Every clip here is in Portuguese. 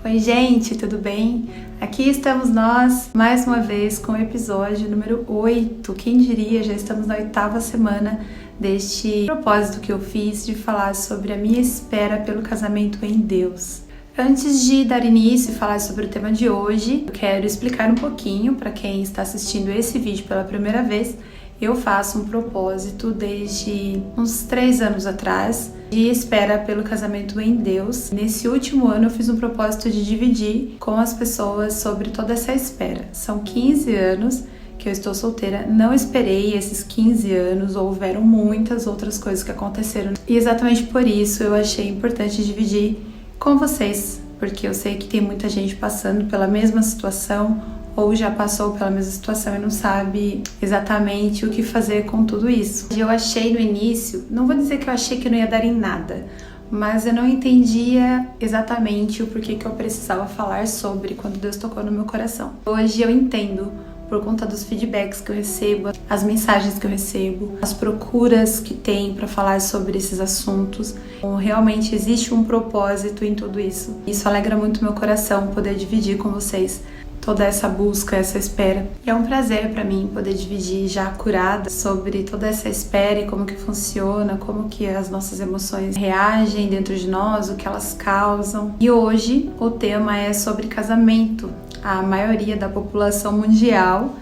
Oi gente, tudo bem? Aqui estamos nós, mais uma vez, com o episódio número 8. Quem diria, já estamos na 8ª semana deste propósito que eu fiz de falar sobre a minha espera pelo casamento em Deus. Antes de dar início e falar sobre o tema de hoje, eu quero explicar um pouquinho para quem está assistindo esse vídeo pela primeira vez. Eu faço um propósito desde uns 3 anos atrás de espera pelo casamento em Deus. Nesse último ano eu fiz um propósito de dividir com as pessoas sobre toda essa espera. São 15 anos que eu estou solteira, não esperei esses 15 anos, houveram muitas outras coisas que aconteceram. E exatamente por isso eu achei importante dividir com vocês, porque eu sei que tem muita gente passando pela mesma situação ou já passou pela mesma situação e não sabe exatamente o que fazer com tudo isso. Eu achei no início, não vou dizer que eu achei que não ia dar em nada, mas eu não entendia exatamente o porquê que eu precisava falar sobre quando Deus tocou no meu coração. Hoje eu entendo, por conta dos feedbacks que eu recebo, as mensagens que eu recebo, as procuras que tem para falar sobre esses assuntos. Realmente existe um propósito em tudo isso. Isso alegra muito meu coração poder dividir com vocês toda essa busca, essa espera. E é um prazer para mim poder dividir já curada sobre toda essa espera e como que funciona, como que as nossas emoções reagem dentro de nós, o que elas causam. E hoje o tema é sobre casamento. A maioria da população mundial,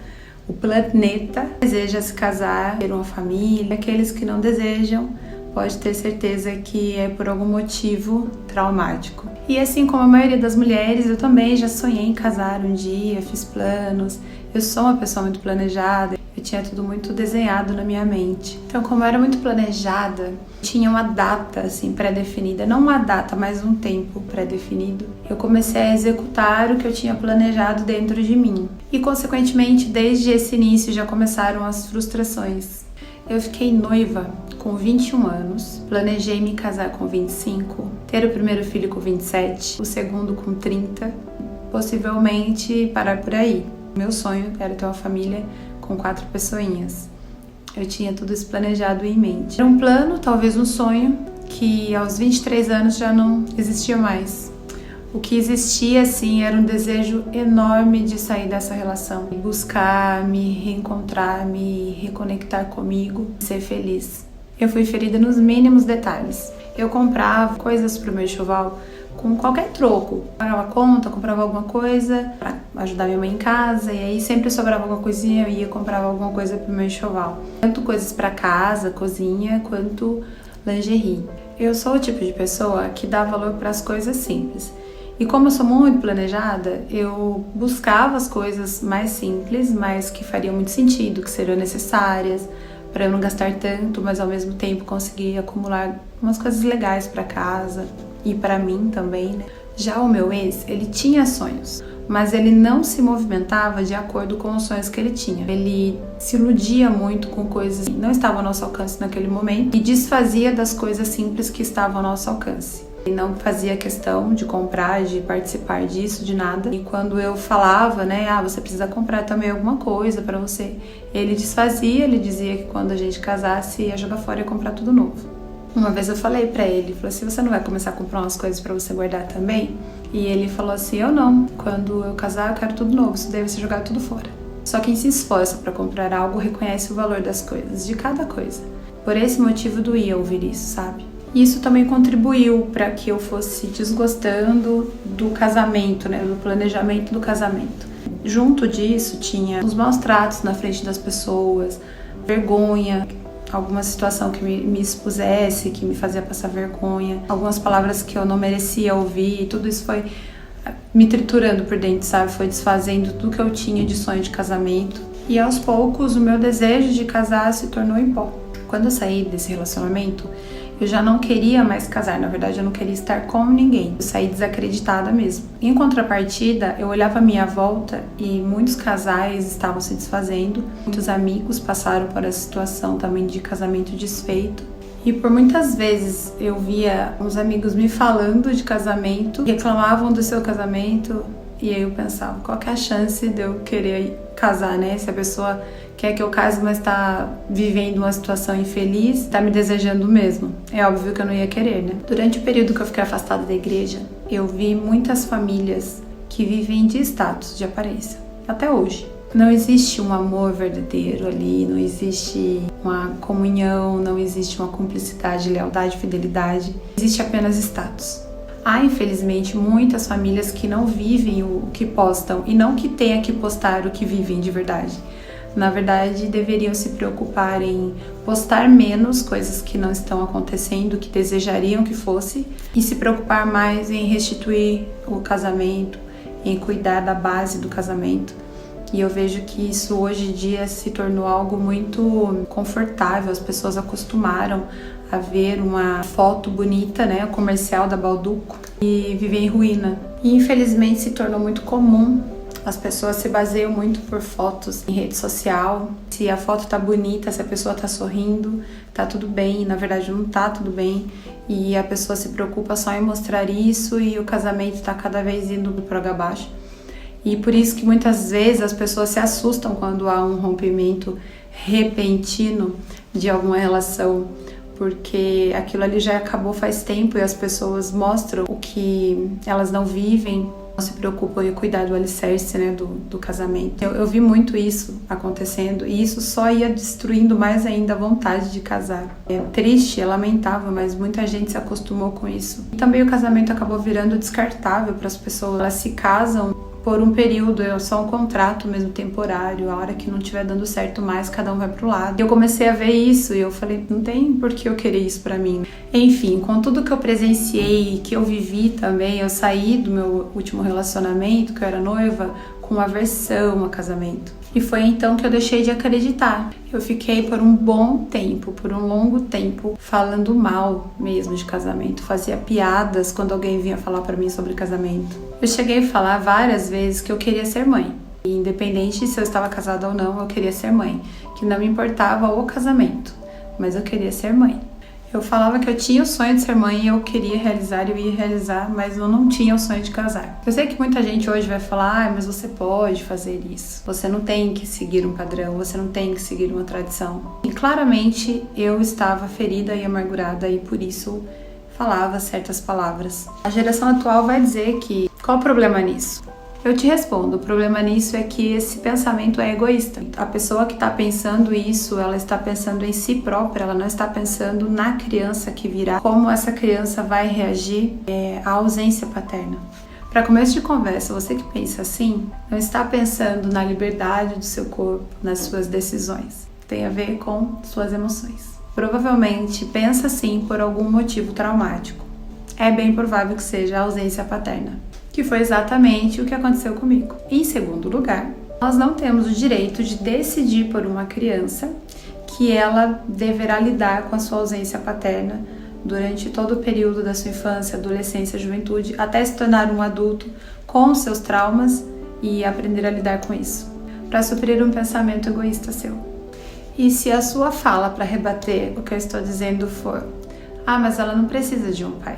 o planeta, deseja se casar, ter uma família. Aqueles que não desejam, pode ter certeza que é por algum motivo traumático. E assim como a maioria das mulheres, eu também já sonhei em casar um dia, fiz planos. Eu sou uma pessoa muito planejada, eu tinha tudo muito desenhado na minha mente. Então, como eu era muito planejada, tinha uma data assim pré-definida, não uma data, mas um tempo pré-definido. Eu comecei a executar o que eu tinha planejado dentro de mim. E, consequentemente, desde esse início já começaram as frustrações. Eu fiquei noiva com 21 anos, planejei me casar com 25, ter o primeiro filho com 27, o segundo com 30, possivelmente parar por aí. Meu sonho era ter uma família com 4 pessoinhas. Eu tinha tudo isso planejado em mente. Era um plano, talvez um sonho, que aos 23 anos já não existia mais. O que existia, assim, era um desejo enorme de sair dessa relação, buscar, me reencontrar, me reconectar comigo, ser feliz. Eu fui ferida nos mínimos detalhes. Eu comprava coisas pro meu enxoval com qualquer troco. Pagava conta, comprava alguma coisa para ajudar minha mãe em casa, e aí sempre sobrava alguma coisinha, eu ia comprava alguma coisa pro meu enxoval. Tanto coisas para casa, cozinha, quanto lingerie. Eu sou o tipo de pessoa que dá valor para as coisas simples. E como eu sou muito planejada, eu buscava as coisas mais simples, mas que fariam muito sentido, que seriam necessárias, para eu não gastar tanto, mas ao mesmo tempo conseguir acumular umas coisas legais para casa e para mim também, né? Já o meu ex, ele tinha sonhos, mas ele não se movimentava de acordo com os sonhos que ele tinha. Ele se iludia muito com coisas que não estavam ao nosso alcance naquele momento e desfazia das coisas simples que estavam ao nosso alcance. Ele não fazia questão de comprar, de participar disso, de nada. E quando eu falava, né, você precisa comprar também alguma coisa pra você, ele desfazia, ele dizia que quando a gente casasse ia jogar fora e ia comprar tudo novo. Uma vez eu falei pra ele, falou assim, você não vai começar a comprar umas coisas pra você guardar também? E ele falou assim, eu não, quando eu casar eu quero tudo novo, isso daí você jogar tudo fora. Só quem se esforça pra comprar algo reconhece o valor das coisas, de cada coisa. Por esse motivo doía ouvir isso, sabe? Isso também contribuiu para que eu fosse desgostando do casamento, né, do planejamento do casamento. Junto disso tinha os maus tratos na frente das pessoas, vergonha, alguma situação que me expusesse, que me fazia passar vergonha, algumas palavras que eu não merecia ouvir, tudo isso foi me triturando por dentro, sabe? Foi desfazendo tudo que eu tinha de sonho de casamento. E aos poucos o meu desejo de casar se tornou em pó. Quando eu saí desse relacionamento, eu já não queria mais casar, na verdade eu não queria estar com ninguém. Eu saí desacreditada mesmo. Em contrapartida, eu olhava à minha volta e muitos casais estavam se desfazendo. Muitos amigos passaram por essa situação também de casamento desfeito. E por muitas vezes eu via uns amigos me falando de casamento, reclamavam do seu casamento, e aí eu pensava, qual que é a chance de eu querer casar, né? Se a pessoa quer que eu case, mas tá vivendo uma situação infeliz, tá me desejando mesmo. É óbvio que eu não ia querer, né? Durante o período que eu fiquei afastada da igreja, eu vi muitas famílias que vivem de status, de aparência, até hoje. Não existe um amor verdadeiro ali, não existe uma comunhão, não existe uma cumplicidade, lealdade, fidelidade. Existe apenas status. Há, infelizmente, muitas famílias que não vivem o que postam e não que tenha que postar o que vivem de verdade. Na verdade, deveriam se preocupar em postar menos coisas que não estão acontecendo, que desejariam que fosse, e se preocupar mais em restituir o casamento, em cuidar da base do casamento. E eu vejo que isso hoje em dia se tornou algo muito confortável, as pessoas acostumaram a ver uma foto bonita, né, comercial da Bauducco, e viver em ruína. E infelizmente se tornou muito comum. As pessoas se baseiam muito por fotos em rede social. Se a foto tá bonita, se a pessoa tá sorrindo, tá tudo bem. Na verdade não tá tudo bem. E a pessoa se preocupa só em mostrar isso e o casamento tá cada vez indo por água abaixo. E por isso que muitas vezes as pessoas se assustam quando há um rompimento repentino de alguma relação, porque aquilo ali já acabou faz tempo e as pessoas mostram o que elas não vivem, não se preocupam em cuidar do alicerce, né, do casamento. Eu vi muito isso acontecendo e isso só ia destruindo mais ainda a vontade de casar. É triste, é lamentável, mas muita gente se acostumou com isso. E também o casamento acabou virando descartável para as pessoas. Elas se casam por um período, é só um contrato mesmo temporário, a hora que não estiver dando certo mais, cada um vai pro lado. E eu comecei a ver isso e eu falei, não tem por que eu querer isso pra mim. Enfim, com tudo que eu presenciei, que eu vivi também, eu saí do meu último relacionamento, que eu era noiva, com aversão a casamento. E foi então que eu deixei de acreditar. Eu fiquei por um bom tempo, por um longo tempo, falando mal mesmo de casamento. Fazia piadas quando alguém vinha falar pra mim sobre casamento. Eu cheguei a falar várias vezes que eu queria ser mãe. E independente se eu estava casada ou não, eu queria ser mãe. Que não me importava o casamento, mas eu queria ser mãe. Eu falava que eu tinha o sonho de ser mãe e eu queria realizar, eu ia realizar, mas eu não tinha o sonho de casar. Eu sei que muita gente hoje vai falar, mas você pode fazer isso. Você não tem que seguir um padrão, você não tem que seguir uma tradição. E claramente eu estava ferida e amargurada e por isso falava certas palavras. A geração atual vai dizer que qual o problema nisso? Eu te respondo, o problema nisso é que esse pensamento é egoísta. A pessoa que está pensando isso, ela está pensando em si própria, ela não está pensando na criança que virá, como essa criança vai reagir à ausência paterna. Para começo de conversa, você que pensa assim, não está pensando na liberdade do seu corpo, nas suas decisões. Tem a ver com suas emoções. Provavelmente pensa assim por algum motivo traumático. É bem provável que seja a ausência paterna, que foi exatamente o que aconteceu comigo. Em segundo lugar, nós não temos o direito de decidir por uma criança que ela deverá lidar com a sua ausência paterna durante todo o período da sua infância, adolescência, juventude, até se tornar um adulto com seus traumas e aprender a lidar com isso, para suprir um pensamento egoísta seu. E se a sua fala para rebater o que eu estou dizendo for: ah, mas ela não precisa de um pai,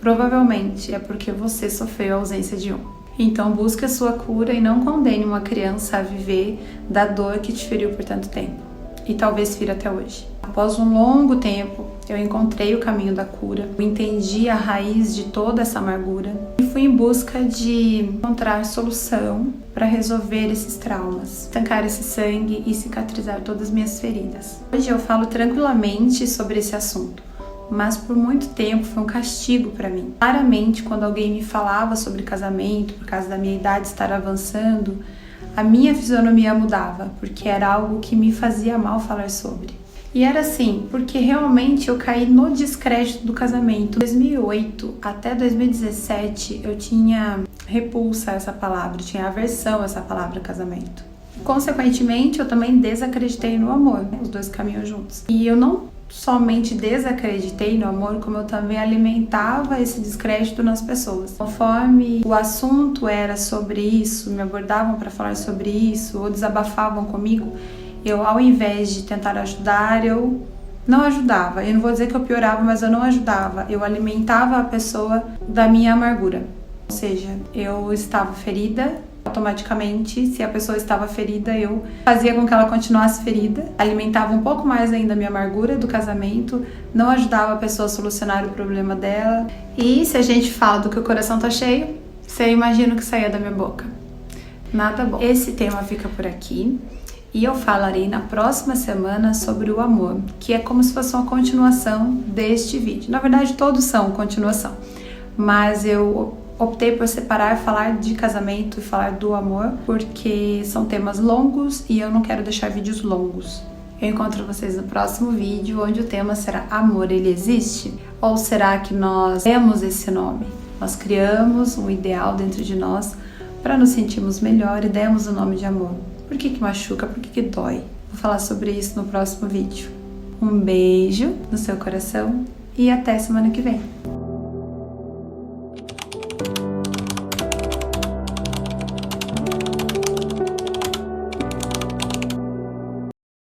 provavelmente é porque você sofreu a ausência de um. Então busque a sua cura e não condene uma criança a viver da dor que te feriu por tanto tempo. E talvez fira até hoje. Após um longo tempo, eu encontrei o caminho da cura, eu entendi a raiz de toda essa amargura e fui em busca de encontrar solução para resolver esses traumas, estancar esse sangue e cicatrizar todas as minhas feridas. Hoje eu falo tranquilamente sobre esse assunto, mas por muito tempo foi um castigo para mim. Claramente, quando alguém me falava sobre casamento, por causa da minha idade estar avançando, a minha fisionomia mudava, porque era algo que me fazia mal falar sobre. E era assim, porque realmente eu caí no descrédito do casamento. De 2008 até 2017, eu tinha repulsa a essa palavra, tinha aversão a essa palavra casamento. Consequentemente, eu também desacreditei no amor, né? Os dois caminham juntos. E eu não somente desacreditei no amor, como eu também alimentava esse descrédito nas pessoas. Conforme o assunto era sobre isso, me abordavam para falar sobre isso, ou desabafavam comigo, eu, ao invés de tentar ajudar, eu não ajudava. Eu não vou dizer que eu piorava, mas eu não ajudava. Eu alimentava a pessoa da minha amargura. Ou seja, eu estava ferida Automaticamente, se a pessoa estava ferida, eu fazia com que ela continuasse ferida, alimentava um pouco mais ainda a minha amargura do casamento, não ajudava a pessoa a solucionar o problema dela. E se a gente fala do que o coração tá cheio, você imagina o que saía da minha boca. Nada bom. Esse tema fica por aqui e eu falarei na próxima semana sobre o amor, que é como se fosse uma continuação deste vídeo. Na verdade, todos são continuação, mas eu optei por separar, falar de casamento e falar do amor, porque são temas longos e eu não quero deixar vídeos longos. Eu encontro vocês no próximo vídeo, onde o tema será Amor, ele existe? Ou será que nós temos esse nome? Nós criamos um ideal dentro de nós para nos sentirmos melhor e demos o nome de amor. Por que machuca? Por que dói? Vou falar sobre isso no próximo vídeo. Um beijo no seu coração e até semana que vem.